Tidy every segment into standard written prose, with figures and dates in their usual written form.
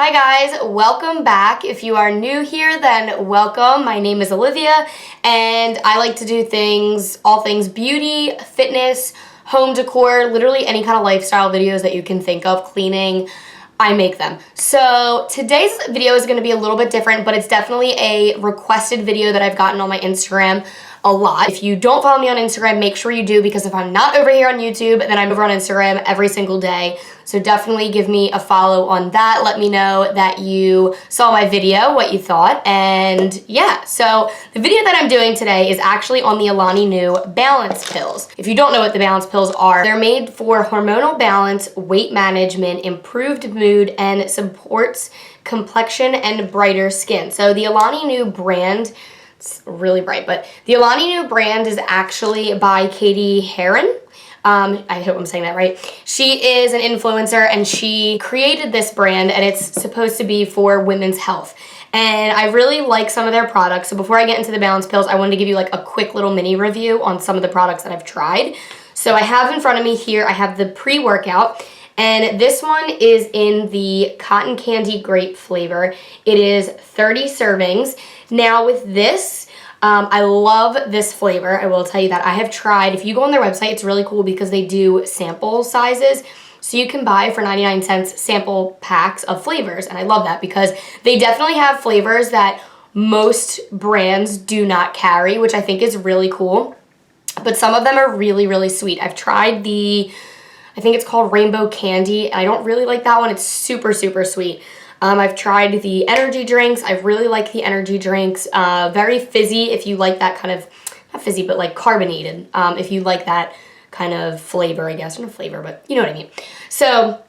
Hi guys, welcome back. If you are new here, then welcome. My name is Olivia and I like to do all things beauty, fitness, home decor, literally any kind of lifestyle videos that you can think of, cleaning, I make them. So today's video is going to be a little bit different, but it's definitely a requested video that I've gotten on my Instagram a lot. If you don't follow me on Instagram, make sure you do, because if I'm not over here on YouTube, then I'm over on Instagram every single day. So definitely give me a follow on that. Let me know that you saw my video, what you thought. And yeah, so the video that I'm doing today is actually on the Alani Nu Balance Pills. If you don't know what the Balance Pills are, they're made for hormonal balance, weight management, improved mood, and supports complexion and brighter skin. So the Alani Nu brand, it's really bright, but the Alani Nu brand is actually by Katie Heron. I hope I'm saying that right. She is an influencer and she created this brand, and it's supposed to be for women's health. And I really like some of their products. So before I get into the Balance Pills, I wanted to give you like a quick little mini review on some of the products that I've tried. So I have in front of me here, I have the pre-workout. And this one is in the cotton candy grape flavor. It is 30 servings. Now with this, I love this flavor. I will tell you that. I have tried, if you go on their website, it's really cool because they do sample sizes. So you can buy for 99 cents sample packs of flavors. And I love that because they definitely have flavors that most brands do not carry, which I think is really cool. But some of them are really, really sweet. I've tried I think it's called Rainbow Candy. I don't really like that one. It's super, super sweet. I've tried the energy drinks. I really like the energy drinks. Very fizzy if you like that kind of, not fizzy, but like carbonated. If you like that kind of flavor, I guess. Not flavor, but you know what I mean. So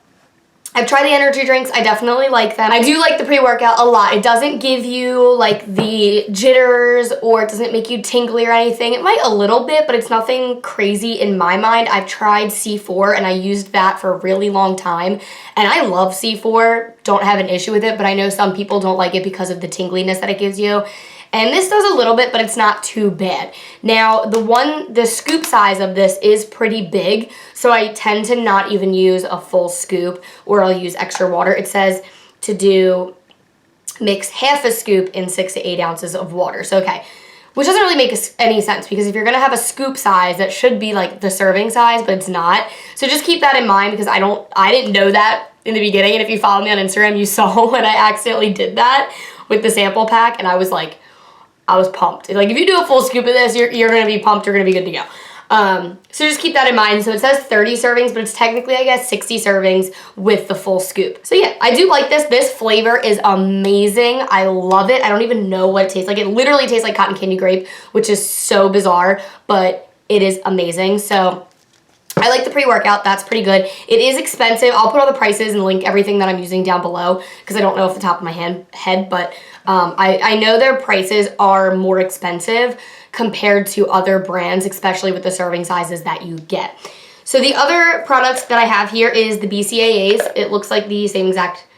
I've tried the energy drinks. I definitely like them. I do like the pre-workout a lot. It doesn't give you like the jitters, or it doesn't make you tingly or anything. It might a little bit, but it's nothing crazy in my mind. I've tried C4 and I used that for a really long time. And I love C4. Don't have an issue with it, but I know some people don't like it because of the tingliness that it gives you. And this does a little bit, but it's not too bad. Now, the scoop size of this is pretty big, so I tend to not even use a full scoop, or I'll use extra water. It says to mix half a scoop in 6 to 8 ounces of water. So, okay, which doesn't really make any sense, because if you're gonna have a scoop size, that should be like the serving size, but it's not. So just keep that in mind, because I didn't know that in the beginning, and if you follow me on Instagram, you saw when I accidentally did that with the sample pack, and I was pumped. Like, if you do a full scoop of this, you're going to be pumped. You're going to be good to go. So just keep that in mind. So it says 30 servings, but it's technically, I guess, 60 servings with the full scoop. So yeah, I do like this. This flavor is amazing. I love it. I don't even know what it tastes like. It literally tastes like cotton candy grape, which is so bizarre, but it is amazing. So I like the pre-workout. That's pretty good. It is expensive. I'll put all the prices and link everything that I'm using down below, because I don't know off the top of my head, but I know their prices are more expensive compared to other brands, especially with the serving sizes that you get. So the other products that I have here is the BCAAs. It looks like the same exact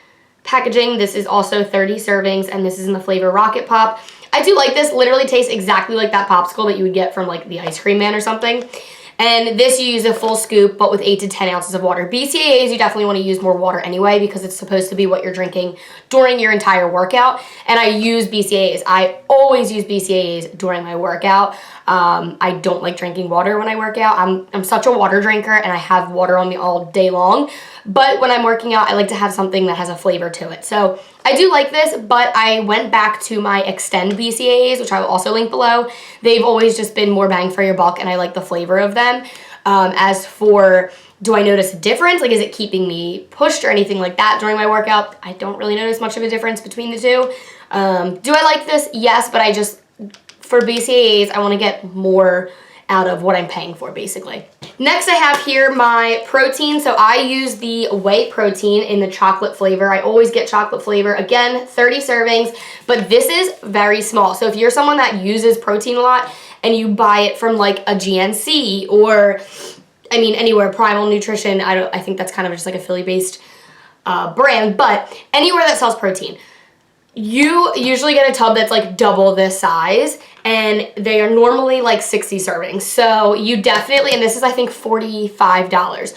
packaging. This is also 30 servings, and this is in the flavor Rocket Pop. I do like this. Literally tastes exactly like that popsicle that you would get from like the ice cream man or something. And this, you use a full scoop, but with 8 to 10 ounces of water. BCAAs, you definitely want to use more water anyway, because it's supposed to be what you're drinking during your entire workout. And I use BCAAs. I always use BCAAs during my workout. I don't like drinking water when I work out. I'm such a water drinker, and I have water on me all day long. But when I'm working out, I like to have something that has a flavor to it. So I do like this, but I went back to my Extend BCAAs, which I will also link below. They've always just been more bang for your buck, and I like the flavor of them. As for, do I notice a difference? Like, is it keeping me pushed or anything like that during my workout? I don't really notice much of a difference between the two. Do I like this? Yes, but for BCAAs, I want to get more out of what I'm paying for, basically. Next, I have here my protein. So I use the Whey protein in the chocolate flavor. I always get chocolate flavor. Again, 30 servings, but this is very small. So if you're someone that uses protein a lot and you buy it from like a GNC or, I mean, anywhere, Primal Nutrition, I think that's kind of just like a Philly-based brand, but anywhere that sells protein, you usually get a tub that's like double this size, and they are normally like 60 servings. So you definitely, and this is I think $45.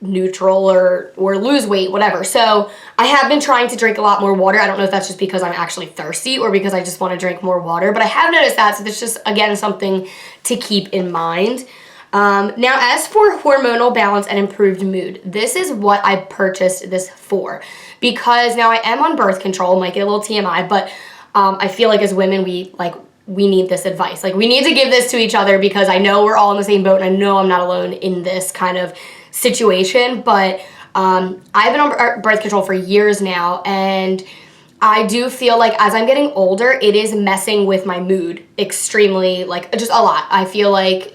neutral or lose weight, whatever. So I have been trying to drink a lot more water. I don't know if that's just because I'm actually thirsty or because I just want to drink more water, but I have noticed that. So that's just, again, something to keep in mind. Now, as for hormonal balance and improved mood, this is what I purchased this for, because now I am on birth control, might get a little TMI, but I feel like as women, we need this advice. Like, we need to give this to each other, because I know we're all in the same boat, and I know I'm not alone in this kind of situation. But I've been on birth control for years now, and I do feel like as I'm getting older, it is messing with my mood extremely, like, just a lot. I feel like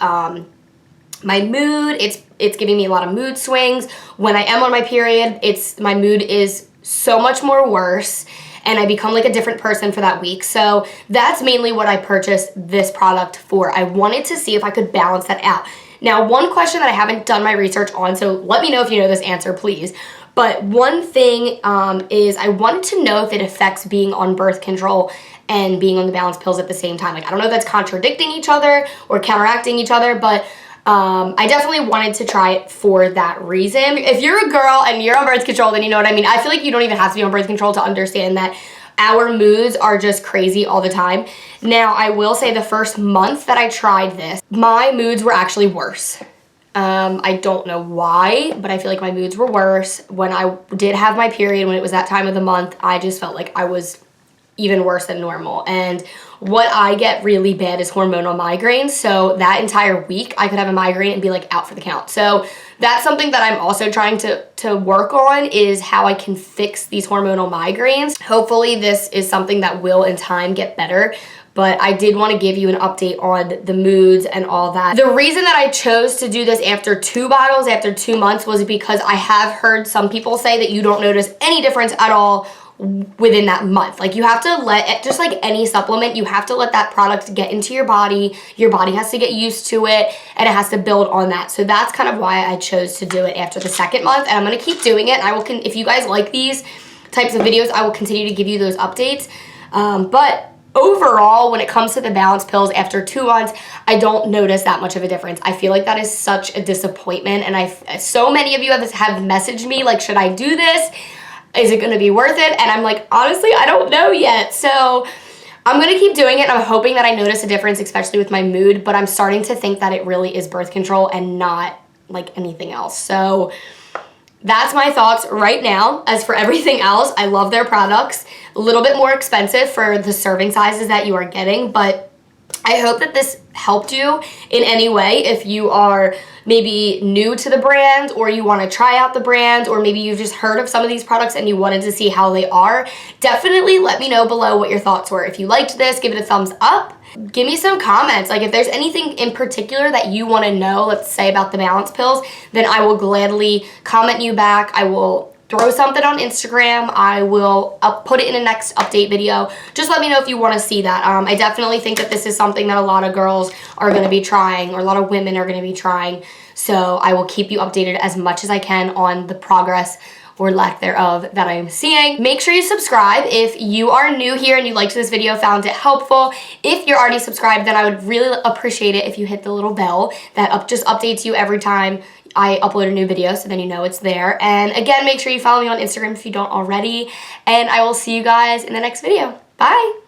my mood, it's giving me a lot of mood swings. When I am on my period, my mood is so much more worse, and I become like a different person for that week. So that's mainly what I purchased this product for. I wanted to see if I could balance that out. Now, one question that I haven't done my research on, so let me know if you know this answer, please. But one thing is I wanted to know if it affects being on birth control and being on the balance pills at the same time. Like, I don't know if that's contradicting each other or counteracting each other, but I definitely wanted to try it for that reason. If you're a girl and you're on birth control, then you know what I mean. I feel like you don't even have to be on birth control to understand that our moods are just crazy all the time. Now, I will say the first month that I tried this, my moods were actually worse. I don't know why, but I feel like my moods were worse. When I did have my period, when it was that time of the month, I just felt like I was even worse than normal. And what I get really bad is hormonal migraines. So that entire week, I could have a migraine and be like out for the count. So that's something that I'm also trying to work on, is how I can fix these hormonal migraines. Hopefully this is something that will in time get better. But I did want to give you an update on the moods and all that. The reason that I chose to do this after 2 bottles, after 2 months, was because I have heard some people say that you don't notice any difference at all within that month. Like, you have to let it, just like any supplement, you have to let that product get into your body has to get used to it, and it has to build on that. So that's kind of why I chose to do it after the 2nd month, and I'm going to keep doing it. And I will, if you guys like these types of videos, I will continue to give you those updates. But overall, when it comes to the balance pills, after 2 months, I don't notice that much of a difference. I feel like that is such a disappointment, and so many of you have messaged me like, should I do this? Is it going to be worth it? And I'm like, honestly, I don't know yet. So I'm going to keep doing it. I'm hoping that I notice a difference, especially with my mood, but I'm starting to think that it really is birth control and not like anything else. So that's my thoughts right now. As for everything else, I love their products. A little bit more expensive for the serving sizes that you are getting, but I hope that this helped you in any way. If you are maybe new to the brand, or you want to try out the brand, or maybe you've just heard of some of these products and you wanted to see how they are, definitely let me know below what your thoughts were. If you liked this, give it a thumbs up. Give me some comments. Like, if there's anything in particular that you want to know, let's say about the balance pills, then I will gladly comment you back. I will throw something on Instagram. I will put it in a next update video. Just let me know if you want to see that. I definitely think that this is something that a lot of girls are going to be trying, or a lot of women are going to be trying. So I will keep you updated as much as I can on the progress or lack thereof that I am seeing. Make sure you subscribe if you are new here and you liked this video, found it helpful. If you're already subscribed, then I would really appreciate it if you hit the little bell that just updates you every time I upload a new video, so then you know it's there. And again, make sure you follow me on Instagram if you don't already, and I will see you guys in the next video. Bye!